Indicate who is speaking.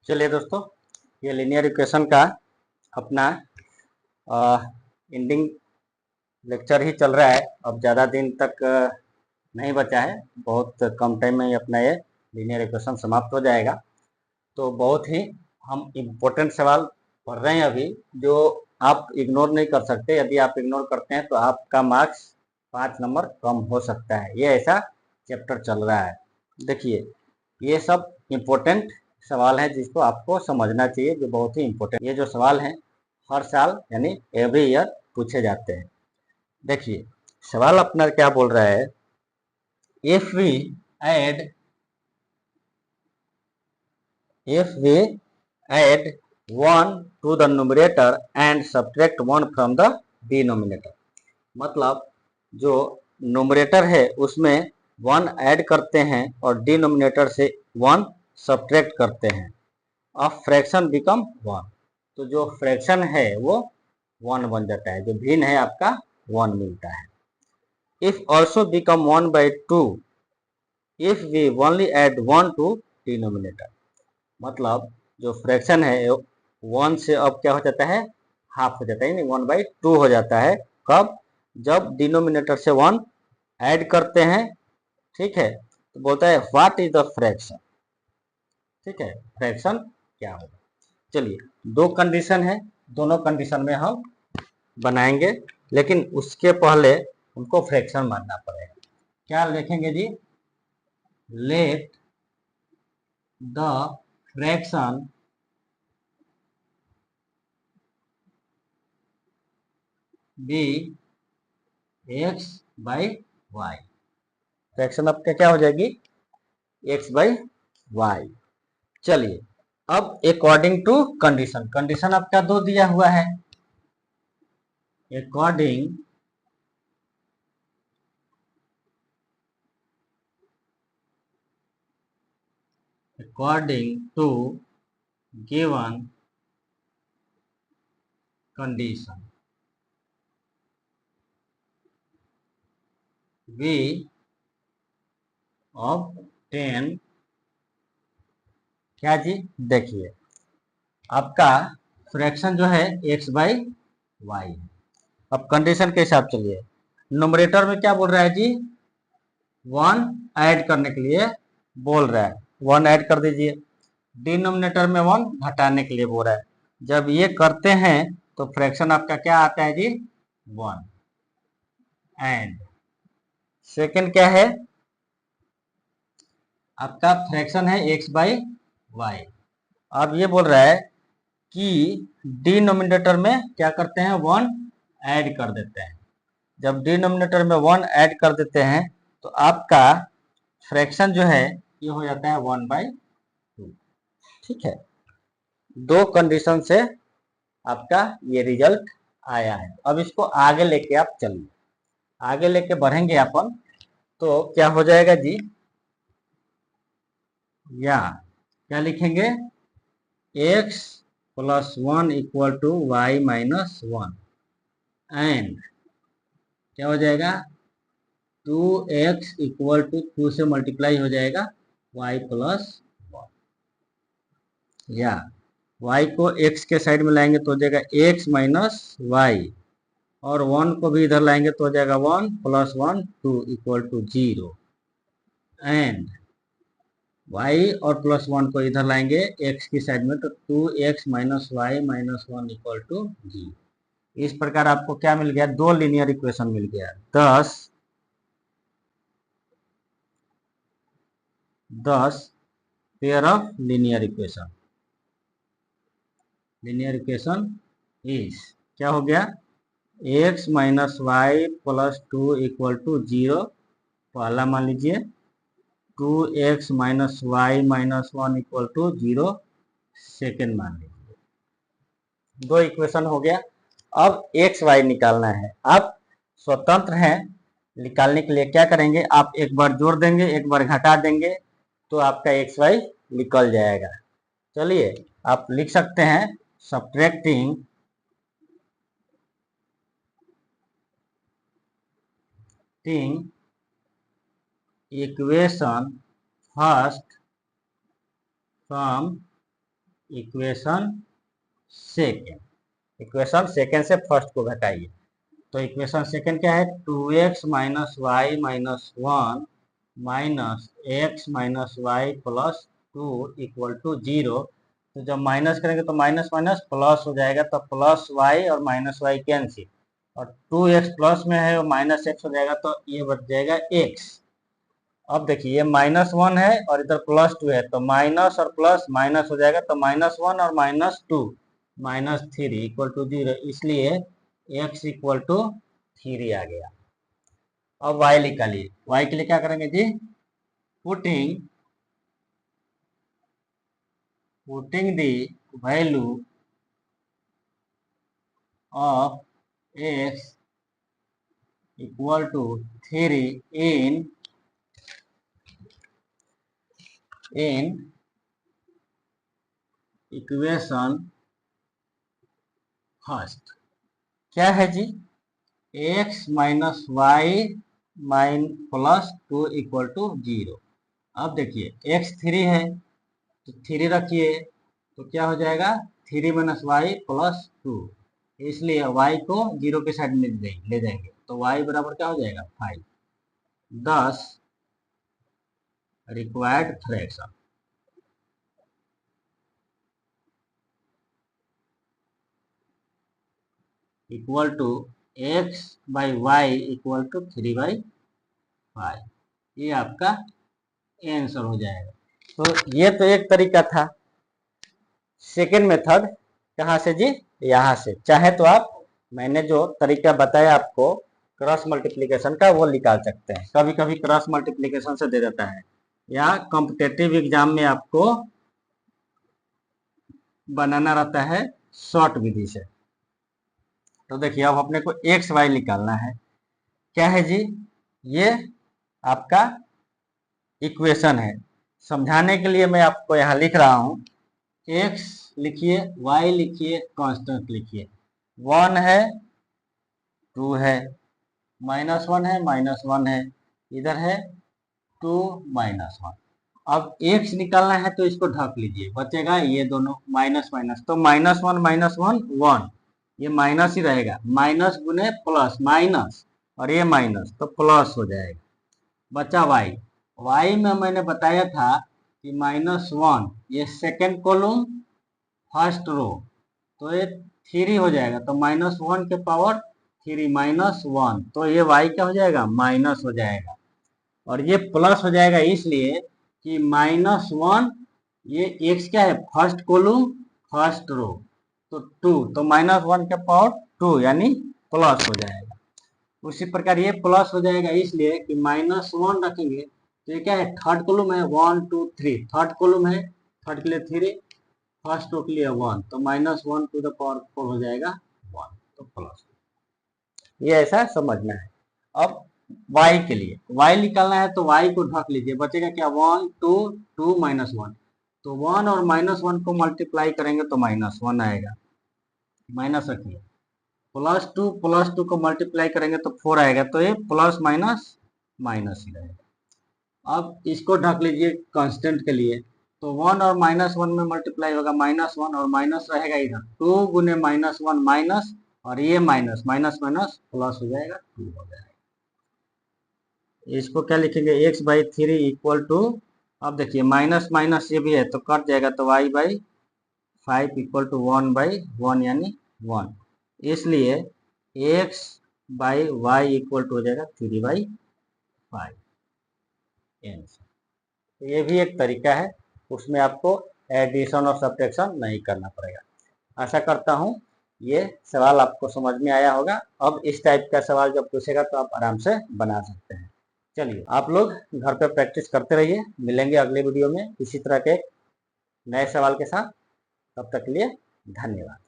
Speaker 1: चलिए दोस्तों, ये लीनियर इक्वेशन का अपना एंडिंग लेक्चर ही चल रहा है। अब ज़्यादा दिन तक नहीं बचा है, बहुत कम टाइम में ही अपना ये लीनियर इक्वेशन समाप्त हो जाएगा। तो बहुत ही हम इम्पोर्टेंट सवाल पढ़ रहे हैं अभी, जो आप इग्नोर नहीं कर सकते। यदि आप इग्नोर करते हैं तो आपका मार्क्स 5 नंबर कम हो सकता है। ये ऐसा चैप्टर चल रहा है। देखिए, ये सब इम्पोर्टेंट सवाल है जिसको आपको समझना चाहिए, जो बहुत ही इम्पोर्टेंट। ये जो सवाल हैं हर साल यानी एवरी ईयर पूछे जाते हैं। देखिए, सवाल अपना क्या बोल रहा है, if we add one to the numerator and subtract one from the denominator। मतलब जो नोमिनेटर है उसमें 1 ऐड करते हैं और डिनोमिनेटर से 1 सब्ट्रैक्ट करते हैं, अब फ्रैक्शन बिकम 1। तो जो फ्रैक्शन है वो 1 बन जाता है, जो भिन्न है आपका 1 मिलता है। If also become 1/2 if we only add 1 to denominator. मतलब जो फ्रैक्शन है 1 से अब क्या हो जाता है, हाफ हो जाता है, यानी 1/2 हो जाता है। कब? जब डिनोमिनेटर से 1 ऐड करते हैं। ठीक है, तो बोलता है व्हाट इज द फ्रैक्शन। ठीक है, फ्रैक्शन क्या होगा। चलिए, दो कंडीशन है, दोनों कंडीशन में हम बनाएंगे, लेकिन उसके पहले उनको फ्रैक्शन मानना पड़ेगा। क्या लिखेंगे जी? Let the fraction be x by y. Fraction आपका क्या हो जाएगी? x by y. चलिए, अब अकॉर्डिंग टू कंडीशन, कंडीशन आपका दो दिया हुआ है। According to given condition we obtain. क्या जी? देखिए, आपका फ्रैक्शन जो है x बाई वाई है। अब कंडीशन के हिसाब चलिए, नोमरेटर में क्या बोल रहा है जी? 1 ऐड करने के लिए बोल रहा है, 1 ऐड कर दीजिए। डिनोमिनेटर में 1 घटाने के लिए बोल रहा है। जब ये करते हैं तो फ्रैक्शन आपका क्या आता है जी? 1। एंड सेकेंड क्या है? आपका फ्रैक्शन है x बाई वाई। अब ये बोल रहा है कि डिनोमिनेटर में क्या करते हैं? 1 ऐड कर देते हैं। जब डिनोमिनेटर में 1 ऐड कर देते हैं तो आपका फ्रैक्शन जो है ये हो जाता है 1/2। ठीक है, दो कंडीशन से आपका ये रिजल्ट आया है। अब इसको आगे लेके आप चलिए, आगे लेके बढ़ेंगे अपन, तो क्या हो जाएगा जी? या क्या लिखेंगे? x plus 1 equal to Y minus 1। And क्या हो जाएगा? 2x इक्वल टू 2 से मल्टीप्लाई हो जाएगा y प्लस 1। या y को x के साइड में लाएंगे तो हो जाएगा x माइनस वाई, और 1 को भी इधर लाएंगे तो हो जाएगा 1 plus 1 2 equal to 0। And y और प्लस 1 को इधर लाएंगे x की साइड में तो 2x minus Y minus 1 equal to 0। इस प्रकार आपको क्या मिल गया? दो लीनियर इक्वेशन मिल गया। 10 pair of linear equation. Linear equation is क्या हो गया? x minus Y plus 2 equal to 0 पहला मान लीजिए, 2x minus Y minus 1 equal to 0 second मान लीजिए। दो इक्वेशन हो गया। अब x y निकालना है। आप स्वतंत्र हैं, निकालने के लिए क्या करेंगे? आप एक बार जोड़ देंगे, एक बार घटा देंगे, तो आपका x y निकल जाएगा। चलिए, आप लिख सकते हैं subtracting equation first from equation second, equation second से फर्स्ट को घटाइए। तो इक्वेशन सेकेंड क्या है, 2x minus Y minus 1 minus X minus Y plus 2 equal to 0। तो जब माइनस करेंगे तो माइनस माइनस प्लस हो जाएगा, तो प्लस वाई और माइनस वाई कैंसिल, और 2x प्लस में है और माइनस एक्स हो जाएगा, तो ये बच जाएगा x। अब देखिए ये -1 है और इधर +2 है, तो माइनस और प्लस माइनस हो जाएगा, तो -1 और -2 -3 इक्वल टू 0, इसलिए x इक्वल टू 3 आ गया। अब y निकालिए, y के लिए क्या करेंगे जी, putting the value of x equal to 3 in equation first. क्या है जी, x minus y mine plus 2 equal to 0। अब देखिए x 3 है तो 3 रखिए, तो क्या हो जाएगा 3 माइनस वाई प्लस 2, इसलिए y को 0 के साइड में ले जाएंगे, तो y बराबर क्या हो जाएगा 5। thus required fraction equal to x by Y equal to 3/5, ये आपका आंसर हो जाएगा। तो ये तो एक तरीका था। सेकेंड मेथड कहाँ से जी, यहाँ से। चाहे तो आप, मैंने जो तरीका बताया आपको क्रॉस मल्टीप्लिकेशन का, वो निकाल सकते हैं। कभी कभी क्रॉस मल्टीप्लिकेशन से दे देता है, या कॉम्पिटेटिव एग्जाम में आपको बनाना रहता है शॉर्ट विधि से। तो देखिए अब अपने को एक्स वाई निकालना है। क्या है जी, ये आपका इक्वेशन है। समझाने के लिए मैं आपको यहाँ लिख रहा हूँ, x लिखिए, y लिखिए, कांस्टेंट लिखिए। 1 है, 2 है, -1 है, -1 है, इधर है 2 -1। अब x निकालना है तो इसको ढक लीजिए, बचेगा ये दोनों माइनस माइनस, तो -1 -1 1, ये माइनस ही रहेगा, माइनस गुने प्लस माइनस, और ये माइनस तो प्लस हो जाएगा। बचा y में मैंने बताया था कि -1 ये सेकेंड कॉलम फर्स्ट रो, तो ये 3 हो जाएगा, तो -1 के पावर 3 -1, तो ये y क्या हो जाएगा, माइनस हो जाएगा। और ये प्लस हो जाएगा इसलिए कि -1, ये x क्या है, फर्स्ट कॉलम फर्स्ट रो, तो 2, तो -1 के पावर 2 यानी प्लस हो जाएगा। उसी प्रकार ये प्लस हो जाएगा इसलिए कि -1 रखेंगे, तो ये क्या है, थर्ड कॉलम है, 1 2 3, थर्ड कॉलम है, थर्ड के लिए 3, फर्स्ट रो के लिए 1, तो -1 टू द पावर 4 हो जाएगा 1, तो प्लस। ये ऐसा समझना है। अब y के लिए, y निकालना है तो y को ढक लीजिए, बचेगा क्या, 1 2 2 -1, तो 1 और -1 को मल्टीप्लाई करेंगे तो -1 आएगा, माइनस रखिए, +2 को मल्टीप्लाई करेंगे तो 4 आएगा, तो ये प्लस माइनस माइनस ही रहेगा। अब इसको ढक लीजिए कांस्टेंट के लिए, तो 1 और -1 में मल्टीप्लाई होगा, -1 और माइनस रहेगा इधर, 2 गुने -1 माइनस, और ये माइनस माइनस माइनस प्लस हो जाएगा, 2 हो जाएगा। इसको क्या लिखेंगे, x/3 इक्वल टू, अब देखिए माइनस माइनस ये भी है तो कट जाएगा, तो y/5 इक्वल टू 1/1 यानी 1, इसलिए x/y इक्वल टू हो जाएगा 3/5 आंसर। तो ये भी एक तरीका है, उसमें आपको एडिशन और सब्ट्रैक्शन नहीं करना पड़ेगा। आशा करता हूँ ये सवाल आपको समझ में आया होगा। अब इस टाइप का सवाल जब पूछेगा तो आप आराम से बना सकते हैं। चलिए आप लोग घर पे प्रैक्टिस करते रहिए, मिलेंगे अगले वीडियो में इसी तरह के नए सवाल के साथ। तब तक के लिए धन्यवाद।